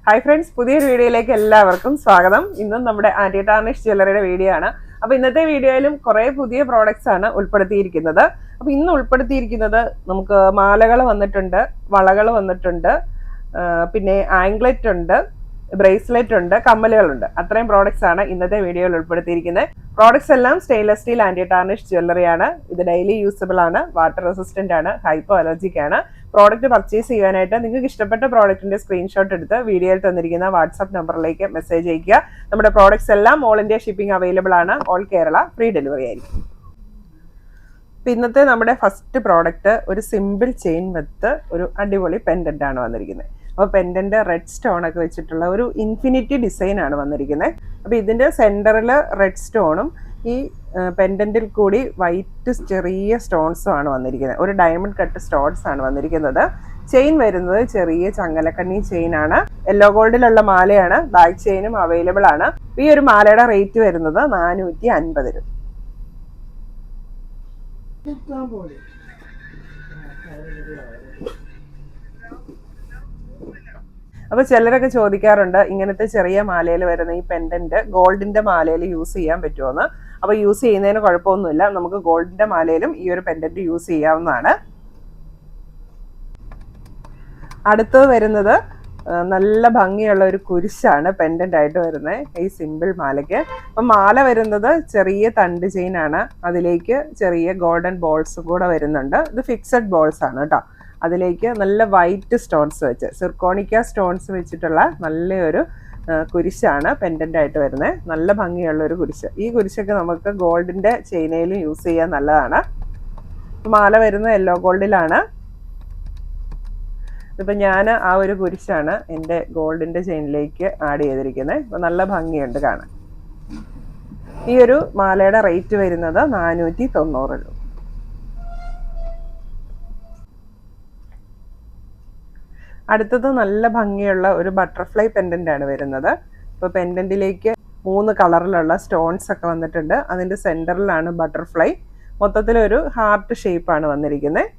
Hi friends, പുതിയൊരു വീഡിയോയിലേക്ക് എല്ലാവർക്കും സ്വാഗതം. ഇന്നും നമ്മുടെ ആന്റി ടാർണിഷ് ജ്വല്ലറിയുടെ വീഡിയോ ആണ്. അപ്പോൾ ഇന്നത്തെ വീഡിയോയിലും കുറേ പുതിയ പ്രോഡക്ട്സ് ആണ് ഉൾപ്പെടുത്തിയിരിക്കുന്നത്. അപ്പോൾ ഇന്ന് ഉൾപ്പെടുത്തിയിരിക്കുന്നത് നമുക്ക് മാലകൾ വന്നിട്ടുണ്ട്, വളകൾ വന്നിട്ടുണ്ട്, പിന്നെ ആംഗ്ലെറ്റ് ഉണ്ട്, ബ്രേസ്ലെറ്റ് ഉണ്ട്, കമ്മലുകളുണ്ട്. അത്രയും പ്രോഡക്ട്സ് ആണ് ഇന്നത്തെ വീഡിയോയിൽ ഉൾപ്പെടുത്തിയിരിക്കുന്നത്. പ്രോഡക്ട്സ് എല്ലാം stainless steel anti tarnish jewellery ആണ്. ഇത് ഡെയിലി യൂസബിൾ ആണ്, വാട്ടർ റെസിസ്റ്റന്റ് ആണ്, ഹൈപ്പോ അലർജിക് ആണ്. പ്രോഡക്റ്റ് പർച്ചേസ് ചെയ്യാനായിട്ട് നിങ്ങൾക്ക് ഇഷ്ടപ്പെട്ട പ്രോഡക്റ്റിന്റെ സ്ക്രീൻഷോട്ട് എടുത്ത് വീഡിയോയിൽ തന്നിരിക്കുന്ന വാട്സ്ആപ്പ് നമ്പറിലേക്ക് മെസ്സേജ് അയക്കുക. നമ്മുടെ പ്രോഡക്ട്സ് എല്ലാം ഓൾ ഇന്ത്യ ഷിപ്പിംഗ് അവൈലബിൾ ആണ്. ഓൾ കേരള ഫ്രീ ഡെലിവറി ആയിരിക്കും. ഇന്നത്തെ നമ്മുടെ ഫസ്റ്റ് പ്രോഡക്റ്റ് ഒരു സിമ്പിൾ ചെയിൻ വിത്ത് ഒരു അടിപൊളി പെൻഡന്റ് ആണ് വന്നിരിക്കുന്നത്. അപ്പോൾ പെൻഡന്റ് റെഡ് സ്റ്റോൺ ഒക്കെ വെച്ചിട്ടുള്ള ഒരു ഇൻഫിനിറ്റി ഡിസൈൻ ആണ് വന്നിരിക്കുന്നത്. അപ്പോൾ ഇതിന്റെ സെന്ററിൽ റെഡ് സ്റ്റോണും ഈ പെൻഡന്റിൽ കൂടി വൈറ്റ് ചെറിയ സ്റ്റോൺസും ആണ് വന്നിരിക്കുന്നത്. ഒരു ഡയമണ്ട് കട്ട് സ്റ്റോൺസ് ആണ് വന്നിരിക്കുന്നത്. ചെയിൻ വരുന്നത് ചെറിയ ചങ്ങലക്കണ്ണി ചെയിൻ ആണ്. യെല്ലോ ഗോൾഡിലുള്ള മാലയാണ്. ബാക്ക് ചെയിനും അവൈലബിൾ ആണ്. ഈ ഒരു മാലയുടെ റേറ്റ് വരുന്നത് 450 രൂപ. അപ്പൊ ചിലരൊക്കെ ചോദിക്കാറുണ്ട് ഇങ്ങനത്തെ ചെറിയ മാലയിൽ വരുന്ന ഈ പെൻഡന്റ് ഗോൾഡിന്റെ മാലയിൽ യൂസ് ചെയ്യാൻ പറ്റുമോന്ന്. അപ്പൊ യൂസ് ചെയ്യുന്നതിന് കുഴപ്പമൊന്നുമില്ല. നമുക്ക് ഗോൾഡിന്റെ മാലയിലും ഈ ഒരു പെൻഡന്റ് യൂസ് ചെയ്യാവുന്നതാണ്. അടുത്തത് വരുന്നത് നല്ല ഭംഗിയുള്ള ഒരു കുരിശാണ് പെൻഡന്റ് ആയിട്ട് വരുന്നത് ഈ സിമ്പിൾ മാലയ്ക്ക്. അപ്പൊ മാല വരുന്നത് ചെറിയ തണ്ട് ചെയിൻ ആണ്. അതിലേക്ക് ചെറിയ ഗോൾഡൻ ബോൾസും കൂടെ വരുന്നുണ്ട്. ഇത് ഫിക്സഡ് ബോൾസ് ആണ് കേട്ടോ. അതിലേക്ക് നല്ല വൈറ്റ് സ്റ്റോൺസ് വെച്ച് സിർക്കോണിക്ക സ്റ്റോൺസ് വെച്ചിട്ടുള്ള നല്ലൊരു കുരിശാണ് പെൻഡന്റ് ആയിട്ട് വരുന്നത്. നല്ല ഭംഗിയുള്ള ഒരു കുരിശ്. ഈ കുരിശൊക്കെ നമുക്ക് ഗോൾഡിന്റെ ചെയിനയിലും യൂസ് ചെയ്യാൻ നല്ലതാണ്. മാല വരുന്നത് യെല്ലോ ഗോൾഡിലാണ്. ഇതിപ്പോൾ ഞാൻ ആ ഒരു കുരിശാണ് എൻ്റെ ഗോൾഡിന്റെ ചെയിനിലേക്ക് ആഡ് ചെയ്തിരിക്കുന്നത്. അപ്പോൾ നല്ല ഭംഗിയുണ്ട് കാണാൻ. ഈ ഒരു മാലയുടെ റേറ്റ് വരുന്നത് 490 രൂപ. അടുത്തത് നല്ല ഭംഗിയുള്ള ഒരു ബട്ടർഫ്ലൈ പെൻഡന്റ് ആണ് വരുന്നത്. ഇപ്പോൾ പെൻഡന്റിലേക്ക് 3 കളറിലുള്ള സ്റ്റോൺസ് ഒക്കെ വന്നിട്ടുണ്ട്. അതിൻ്റെ സെൻറ്ററിലാണ് ബട്ടർഫ്ലൈ. മൊത്തത്തിലൊരു ഹാർട്ട് ഷേപ്പാണ് വന്നിരിക്കുന്നത്.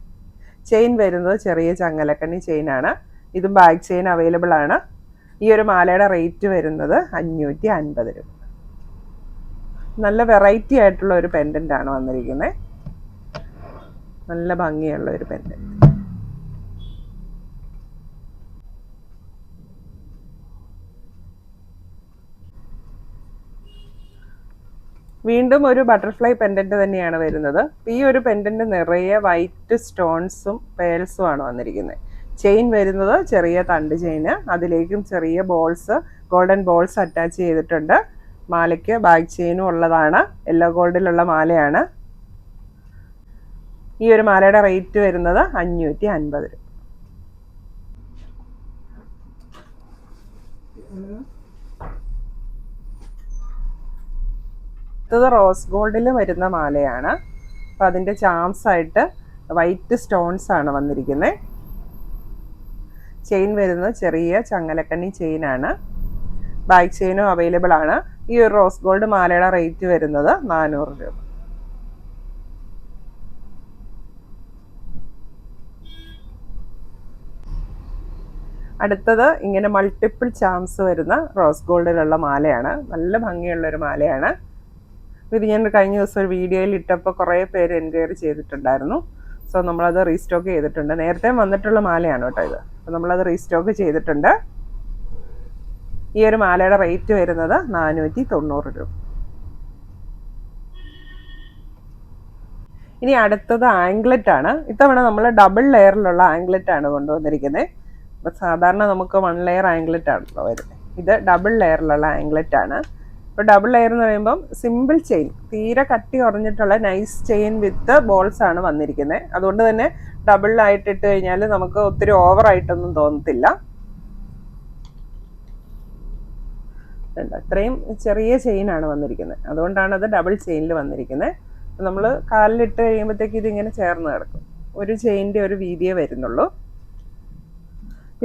ചെയിൻ വരുന്നത് ചെറിയ ചങ്ങലക്കണ്ണി ചെയിനാണ്. ഇതും ബാക്ക് ചെയിൻ അവൈലബിൾ ആണ്. ഈ ഒരു മാലയുടെ റേറ്റ് വരുന്നത് 550 രൂപ. നല്ല വെറൈറ്റി ആയിട്ടുള്ള ഒരു പെൻഡന്റ് ആണ് വന്നിരിക്കുന്നത്. നല്ല ഭംഗിയുള്ള ഒരു പെൻഡന്റ്. വീണ്ടും ഒരു ബട്ടർഫ്ലൈ പെൻഡന്റ് തന്നെയാണ് വരുന്നത്. ഈ ഒരു പെൻഡന്റ് നിറയെ വൈറ്റ് സ്റ്റോൺസും പേൾസും ആണ് വന്നിരിക്കുന്നത്. ചെയിൻ വരുന്നത് ചെറിയ തണ്ട് ചെയിന്. അതിലേക്കും ചെറിയ ബോൾസ്, ഗോൾഡൻ ബോൾസ് അറ്റാച്ച് ചെയ്തിട്ടുണ്ട്. മാലയ്ക്ക് ബാക്ക് ചെയിനും ഉള്ളതാണ്. യെല്ലോ ഗോൾഡിലുള്ള മാലയാണ്. ഈ ഒരു മാലയുടെ റേറ്റ് വരുന്നത് 550 രൂപ. ഇത് റോസ് ഗോൾഡിൽ വരുന്ന മാലയാണ്. അപ്പം അതിൻ്റെ ചാംസ് ആയിട്ട് വൈറ്റ് സ്റ്റോൺസ് ആണ് വന്നിരിക്കുന്നത്. ചെയിൻ വരുന്നത് ചെറിയ ചങ്ങലക്കണ്ണി ചെയിനാണ്. ബാക്ക് ചെയിനും അവൈലബിൾ ആണ്. ഈ ഒരു റോസ് ഗോൾഡ് മാലയുടെ റേറ്റ് വരുന്നത് 400 രൂപ. അടുത്തത് ഇങ്ങനെ മൾട്ടിപ്പിൾ ചാംസ് വരുന്ന റോസ് ഗോൾഡിലുള്ള മാലയാണ്. നല്ല ഭംഗിയുള്ളൊരു മാലയാണ്. ഇത് ഞാൻ കഴിഞ്ഞ ദിവസം ഒരു വീഡിയോയിൽ ഇട്ടപ്പോൾ കുറേ പേര് എൻക്വയറി ചെയ്തിട്ടുണ്ടായിരുന്നു. സോ നമ്മളത് റീസ്റ്റോക്ക് ചെയ്തിട്ടുണ്ട്. നേരത്തെ വന്നിട്ടുള്ള മാലയാണ് കേട്ടോ ഇത്. അപ്പോൾ നമ്മളത് റീസ്റ്റോക്ക് ചെയ്തിട്ടുണ്ട്. ഈ ഒരു മാലയുടെ റേറ്റ് വരുന്നത് 490 രൂപ. ഇനി അടുത്തത് ആംഗ്ലെറ്റ് ആണ്. ഇത്തവണ നമ്മൾ ഡബിൾ ലെയറിലുള്ള ആംഗ്ലെറ്റ് ആണ് കൊണ്ടുവന്നിരിക്കുന്നത്. അപ്പോൾ സാധാരണ നമുക്ക് 1 ലെയർ ആംഗ്ലെറ്റ് ആണല്ലോ വരുന്നത്. ഇത് ഡബിൾ ലെയറിലുള്ള ആംഗ്ലെറ്റ് ആണ്. ഇപ്പോൾ ഡബിൾ ലെയർ എന്ന് പറയുമ്പം സിമ്പിൾ ചെയിൻ, തീരെ കട്ടി കുറഞ്ഞിട്ടുള്ള നൈസ് ചെയിൻ വിത്ത് ബോൾസ് ആണ് വന്നിരിക്കുന്നത്. അതുകൊണ്ട് തന്നെ ഡബിൾ ആയിട്ട് ഇട്ട് കഴിഞ്ഞാൽ നമുക്ക് ഒത്തിരി ഓവറായിട്ടൊന്നും തോന്നത്തില്ല. ഇത്രയും ചെറിയ ചെയിനാണ് വന്നിരിക്കുന്നത്. അതുകൊണ്ടാണ് അത് ഡബിൾ ചെയിനിൽ വന്നിരിക്കുന്നത്. നമ്മൾ കാലിലിട്ട് കഴിയുമ്പോഴത്തേക്ക് ഇതിങ്ങനെ ചേർന്ന് കിടക്കും. ഒരു ചെയിൻ്റെ ഒരു വീതിയേ വരുന്നുള്ളൂ.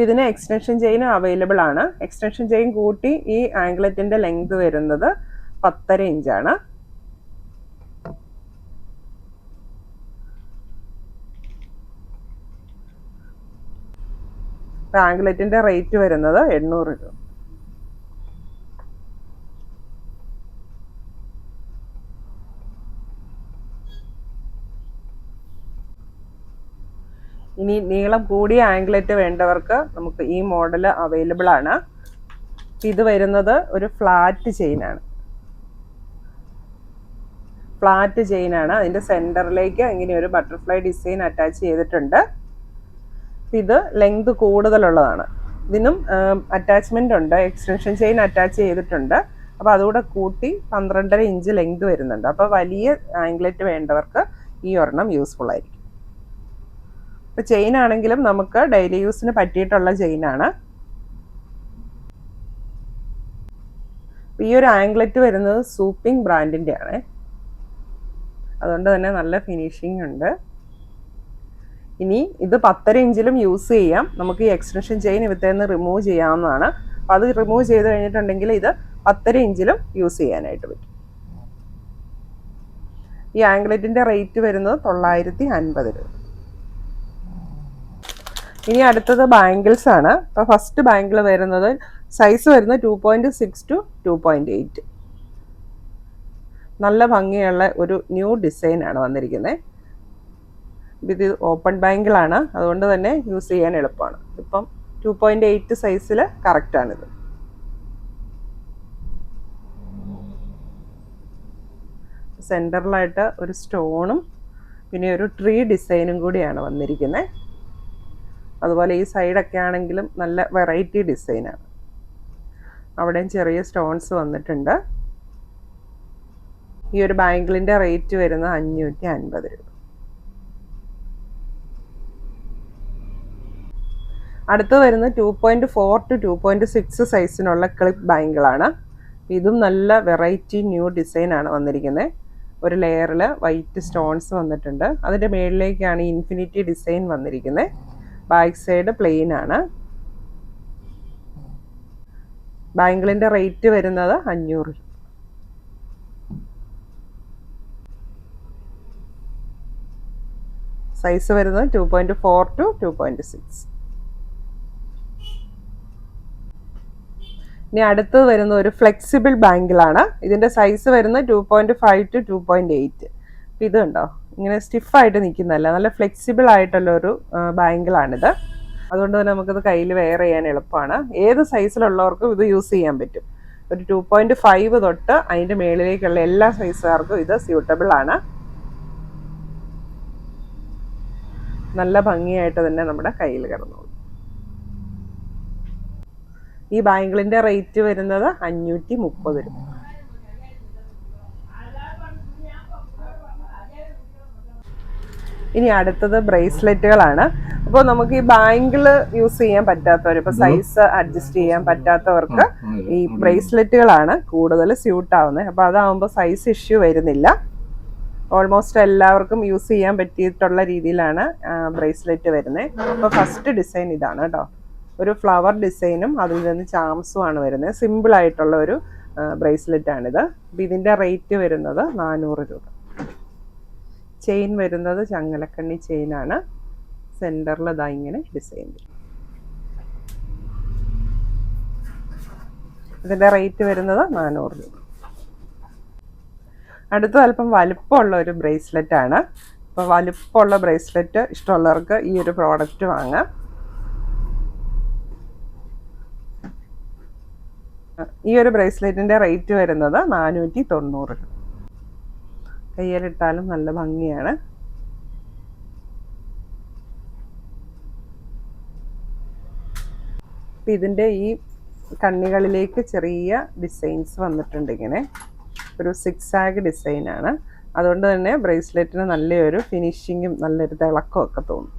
ഇതിന് എക്സ്റ്റൻഷൻ ചെയിനും അവൈലബിൾ ആണ്. എക്സ്റ്റൻഷൻ ചെയിൻ കൂട്ടി ഈ ആംഗ്ലെറ്റിന്റെ ലെങ്ത് വരുന്നത് 10.5 ഇഞ്ചാണ്. ആംഗ്ലറ്റിന്റെ റേറ്റ് വരുന്നത് 800 രൂപ. ഇനി നീളം കൂടിയ ആംഗ്ലറ്റ് വേണ്ടവർക്ക് നമുക്ക് ഈ മോഡൽ അവൈലബിൾ ആണ്. ഇത് വരുന്നത് ഒരു ഫ്ലാറ്റ് ചെയിനാണ്. ഫ്ലാറ്റ് ചെയിനാണ്. അതിൻ്റെ സെൻറ്ററിലേക്ക് ഇങ്ങനെ ഒരു ബട്ടർഫ്ലൈ ഡിസൈൻ അറ്റാച്ച് ചെയ്തിട്ടുണ്ട്. ഇത് ലെങ്ത് കൂടുതലുള്ളതാണ്. ഇതിനും അറ്റാച്ച്മെൻ്റ് ഉണ്ട്, എക്സ്റ്റൻഷൻ ചെയിൻ അറ്റാച്ച് ചെയ്തിട്ടുണ്ട്. അപ്പോൾ അതുകൂടെ കൂട്ടി 12.5 ഇഞ്ച് ലെങ്ത് വരുന്നുണ്ട്. അപ്പോൾ വലിയ ആംഗ്ലറ്റ് വേണ്ടവർക്ക് ഈ ഒരെണ്ണം യൂസ്ഫുൾ ആയിരിക്കും. ഇപ്പോൾ ചെയിൻ ആണെങ്കിലും നമുക്ക് ഡെയിലി യൂസിന് പറ്റിയിട്ടുള്ള ചെയിനാണ്. ഈ ഒരു ആംഗ്ലറ്റ് വരുന്നത് സൂപ്പിംഗ് ബ്രാൻഡിൻ്റെ ആണ്. അതുകൊണ്ട് തന്നെ നല്ല ഫിനിഷിംഗ് ഉണ്ട്. ഇനി ഇത് 10.5 ഇഞ്ചിലും യൂസ് ചെയ്യാം. നമുക്ക് ഈ എക്സ്റ്റൻഷൻ ചെയിൻ ഇവിടുത്തെ റിമൂവ് ചെയ്യാവുന്നതാണ്. അപ്പോൾ അത് റിമൂവ് ചെയ്ത് കഴിഞ്ഞിട്ടുണ്ടെങ്കിൽ ഇത് 10.5 ഇഞ്ചിലും യൂസ് ചെയ്യാനായിട്ട് പറ്റും. ഈ ആംഗ്ലറ്റിൻ്റെ റേറ്റ് വരുന്നത് 950 രൂപ. ഇനി അടുത്തത് ബാംഗിൾസ് ആണ്. അപ്പോൾ ഫസ്റ്റ് ബാംഗിൾ വരുന്നത് സൈസ് വരുന്നത് 2.6 to 2.8. നല്ല ഭംഗിയുള്ള ഒരു ന്യൂ ഡിസൈനാണ് വന്നിരിക്കുന്നത്. ഇത് ഓപ്പൺ ബാങ്കിളാണ്, അതുകൊണ്ട് തന്നെ യൂസ് ചെയ്യാൻ എളുപ്പമാണ്. ഇപ്പം 2.8 സൈസിൽ കറക്റ്റാണിത്. സെൻറ്ററിലായിട്ട് ഒരു സ്റ്റോണും പിന്നെ ഒരു ട്രീ ഡിസൈനും കൂടിയാണ് വന്നിരിക്കുന്നത്. അതുപോലെ ഈ സൈഡൊക്കെ ആണെങ്കിലും നല്ല വെറൈറ്റി ഡിസൈനാണ്. അവിടെയും ചെറിയ സ്റ്റോൺസ് വന്നിട്ടുണ്ട്. ഈ ഒരു ബാംഗിളിൻ്റെ റേറ്റ് വരുന്നത് 550 രൂപ. അടുത്ത് വരുന്നത് 2.4 to 2.6 സൈസിനുള്ള ക്ലിപ്പ് ബാംഗിളാണ്. ഇതും നല്ല വെറൈറ്റി ന്യൂ ഡിസൈനാണ് വന്നിരിക്കുന്നത്. ഒരു ലെയറിൽ വൈറ്റ് സ്റ്റോൺസ് വന്നിട്ടുണ്ട്. അതിൻ്റെ മുകളിലേക്കാണ് ഇൻഫിനിറ്റി ഡിസൈൻ വന്നിരിക്കുന്നത്. ബാക്ക് സൈഡ് പ്ലെയിൻ ആണ്. ബാംഗിളിൻ്റെ റേറ്റ് വരുന്നത് 500 രൂപ. സൈസ് വരുന്നത് 2.4 to 2.6. ഇനി അടുത്തത് വരുന്ന ഒരു ഫ്ലെക്സിബിൾ ബാംഗിളാണ്. ഇതിൻ്റെ സൈസ് വരുന്നത് 2.5 to 2.8. ഇത് കണ്ടോ, ഇങ്ങനെ സ്റ്റിഫായിട്ട് നിൽക്കുന്നതല്ല, നല്ല ഫ്ലെക്സിബിൾ ആയിട്ടുള്ള ഒരു ബാംഗിളാണിത്. അതുകൊണ്ട് തന്നെ നമുക്കിത് കയ്യിൽ വെയർ ചെയ്യാൻ എളുപ്പമാണ്. ഏത് സൈസിലുള്ളവർക്കും ഇത് യൂസ് ചെയ്യാൻ പറ്റും. ഒരു 2.5 തൊട്ട് അതിൻ്റെ മുകളിലേക്കുള്ള എല്ലാ സൈസുകാർക്കും ഇത് സ്യൂട്ടബിൾ ആണ്. നല്ല ഭംഗിയായിട്ട് തന്നെ നമ്മുടെ കയ്യിൽ കിടന്നോളൂ. ഈ ബാംഗിളിൻ്റെ റേറ്റ് വരുന്നത് 530 രൂപ. ഇനി അടുത്തത് ബ്രേസ്ലെറ്റുകളാണ്. അപ്പോൾ നമുക്ക് ഈ ബാംഗിൾ യൂസ് ചെയ്യാൻ പറ്റാത്തവർ, ഇപ്പോൾ സൈസ് അഡ്ജസ്റ്റ് ചെയ്യാൻ പറ്റാത്തവർക്ക് ഈ ബ്രേസ്ലെറ്റുകളാണ് കൂടുതൽ സ്യൂട്ട് ആവുന്നത്. അപ്പോൾ അതാവുമ്പോൾ സൈസ് ഇഷ്യൂ വരുന്നില്ല. ഓൾമോസ്റ്റ് എല്ലാവർക്കും യൂസ് ചെയ്യാൻ പറ്റിയിട്ടുള്ള രീതിയിലാണ് ബ്രേസ്ലെറ്റ് വരുന്നത്. അപ്പോൾ ഫസ്റ്റ് ഡിസൈൻ ഇതാണ് കേട്ടോ. ഒരു ഫ്ലവർ ഡിസൈനും അതിൽ നിന്ന് ചാംസും ആണ് വരുന്നത്. സിമ്പിൾ ആയിട്ടുള്ള ഒരു ബ്രേസ്ലെറ്റാണിത്. അപ്പോൾ ഇതിൻ്റെ റേറ്റ് വരുന്നത് 400 രൂപ. ചെയിൻ വരുന്നത് ചങ്ങലക്കണ്ണി ചെയിനാണ്. സെൻറ്ററിൽ ഇതാ ഇങ്ങനെ ഡിസൈൻ. ഇതിൻ്റെ റേറ്റ് വരുന്നത് 400 രൂപ. അടുത്ത അല്പം വലുപ്പമുള്ള ഒരു ബ്രേസ്ലെറ്റ് ആണ്. അപ്പോൾ വലുപ്പമുള്ള ബ്രേസ്ലെറ്റ് ഇഷ്ടമുള്ളവർക്ക് ഈ ഒരു പ്രോഡക്റ്റ് വാങ്ങാം. ഈ ഒരു ബ്രേസ്ലെറ്റിൻ്റെ റേറ്റ് വരുന്നത് 490 രൂപ. കയ്യിലിട്ടാലും നല്ല ഭംഗിയാണ്. അപ്പം ഇതിൻ്റെ ഈ കണ്ണികളിലേക്ക് ചെറിയ ഡിസൈൻസ് വന്നിട്ടുണ്ട്. ഇങ്ങനെ ഒരു സിക്സാഗ് ഡിസൈനാണ്. അതുകൊണ്ട് തന്നെ ബ്രേസ്ലെറ്റിന് നല്ലൊരു ഫിനിഷിങ്ങും നല്ലൊരു തിളക്കവും ഒക്കെ തോന്നും.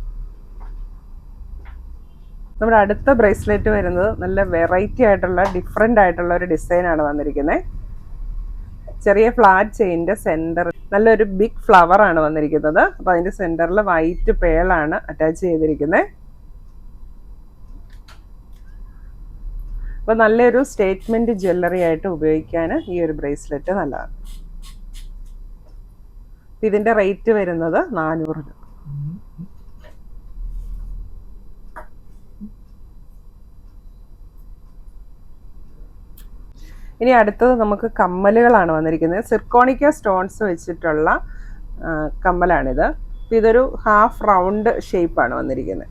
നമ്മുടെ അടുത്ത ബ്രേസ്ലെറ്റ് വരുന്നത് നല്ല വെറൈറ്റി ആയിട്ടുള്ള ഡിഫറെൻ്റ് ആയിട്ടുള്ള ഒരു ഡിസൈനാണ് വന്നിരിക്കുന്നത്. ചെറിയ ഫ്ലാറ്റ് ചെയിൻ്റെ സെൻറ്റർ നല്ലൊരു ബിഗ് ഫ്ലവർ ആണ് വന്നിരിക്കുന്നത്. അപ്പോൾ അതിൻ്റെ സെൻറ്ററിൽ വൈറ്റ് പേളാണ് അറ്റാച്ച് ചെയ്തിരിക്കുന്നത്. അപ്പോൾ നല്ലൊരു സ്റ്റേറ്റ്മെൻറ്റ് ജ്വല്ലറി ആയിട്ട് ഉപയോഗിക്കാൻ ഈ ഒരു ബ്രേസ്ലെറ്റ് നല്ലതാണ്. ഇതിൻ്റെ റേറ്റ് വരുന്നത് 400 രൂപ. ഇനി അടുത്തത് നമുക്ക് കമ്മലുകളാണ് വന്നിരിക്കുന്നത്. സിർക്കോണിക്ക സ്റ്റോൺസ് വെച്ചിട്ടുള്ള കമ്മലാണിത്. ഇതൊരു ഹാഫ് റൗണ്ട് ഷേപ്പാണ് വന്നിരിക്കുന്നത്.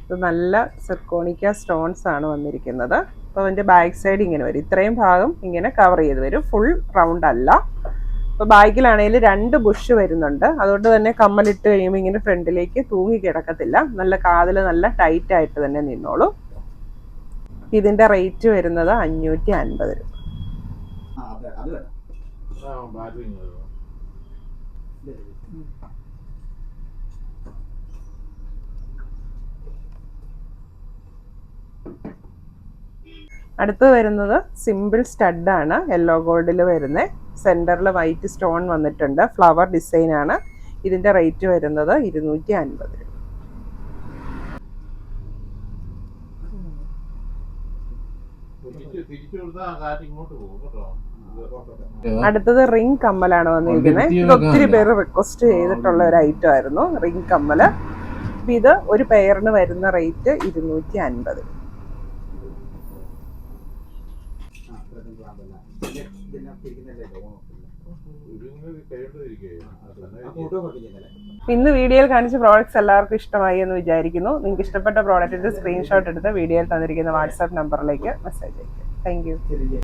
ഇത് നല്ല സിർക്കോണിക്ക സ്റ്റോൺസ് ആണ് വന്നിരിക്കുന്നത്. അപ്പോൾ അതിൻ്റെ ബാക്ക് സൈഡ് ഇങ്ങനെ വരും. ഇത്രയും ഭാഗം ഇങ്ങനെ കവർ ചെയ്ത് വരും. ഫുൾ റൗണ്ട് അല്ല. അപ്പോൾ ബാക്കിലാണെങ്കിൽ 2 ബുഷ് വരുന്നുണ്ട്. അതുകൊണ്ട് തന്നെ കമ്മലിട്ട് കഴിയുമ്പോൾ ഇങ്ങനെ ഫ്രണ്ടിലേക്ക് തൂങ്ങി കിടക്കത്തില്ല. നല്ല കാതിൽ നല്ല ടൈറ്റ് ആയിട്ട് തന്നെ നിന്നോളൂ. ഇതിൻ്റെ റേറ്റ് വരുന്നത് 550 രൂപ. അടുത്ത് വരുന്നത് സിമ്പിൾ സ്റ്റഡാണ്. യെല്ലോ ഗോൾഡിൽ വരുന്നത്. സെൻറ്ററിൽ വൈറ്റ് സ്റ്റോൺ വന്നിട്ടുണ്ട്. ഫ്ലവർ ഡിസൈനാണ്. ഇതിൻ്റെ റേറ്റ് വരുന്നത് 250 രൂപ. അടുത്തത് റിംഗ് കമ്മലാണ് വന്നിരിക്കുന്നത്. ഇത് ഒത്തിരി പേര് റിക്വസ്റ്റ് ചെയ്തിട്ടുള്ള ഒരു ഐറ്റം ആയിരുന്നു റിംഗ് കമ്മല്. ഇത് ഒരു പെയറിന് വരുന്ന റേറ്റ് 250. ഇന്ന് വീഡിയോയിൽ കാണിച്ച പ്രോഡക്ട്സ് എല്ലാവർക്കും ഇഷ്ടമായി എന്ന് വിചാരിക്കുന്നു. നിങ്ങൾക്ക് ഇഷ്ടപ്പെട്ട പ്രോഡക്റ്റിന്റെ സ്ക്രീൻഷോട്ട് എടുത്ത് വീഡിയോയിൽ തന്നിരിക്കുന്ന വാട്സാപ്പ് നമ്പറിലേക്ക് മെസ്സേജ് അയയ്ക്കുക. Thank you.